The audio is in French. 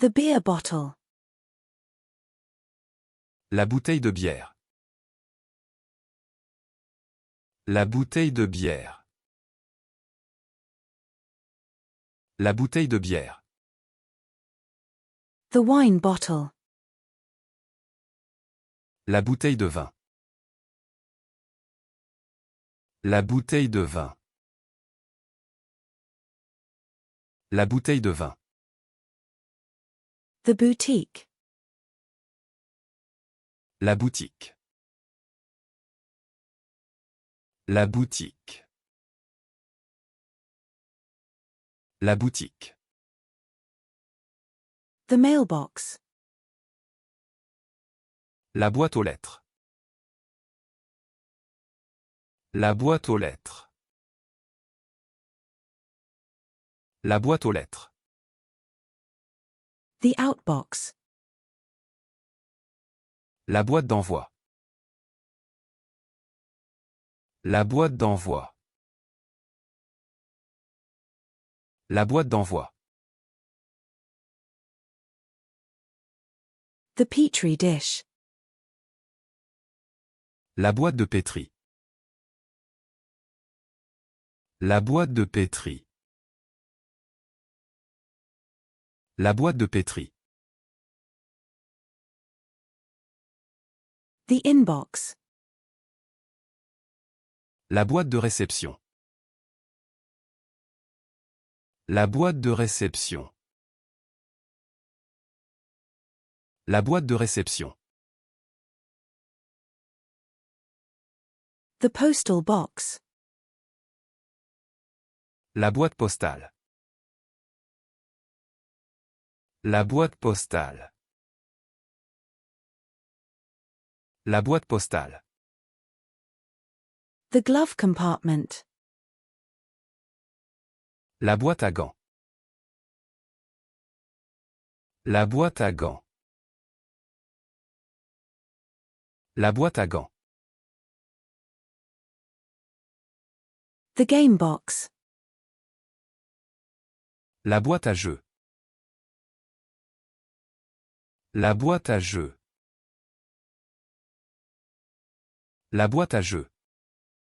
The beer bottle. La bouteille de bière. La bouteille de bière. La bouteille de bière. The wine bottle. La bouteille de vin. La bouteille de vin. La bouteille de vin. The boutique. La boutique. La boutique. La boutique. The mailbox. La boîte aux lettres. La boîte aux lettres. La boîte aux lettres. The outbox. La boîte d'envoi. La boîte d'envoi. La boîte d'envoi. The petri dish. La boîte de pétri. La boîte de pétri. La boîte de pétri. The inbox. La boîte de réception. La boîte de réception. La boîte de réception. The postal box. La boîte postale. La boîte postale. La boîte postale. The glove compartment. La boîte à gants. La boîte à gants. La boîte à gants. The game box. La boîte à jeux. La boîte à jeux. La boîte à jeux.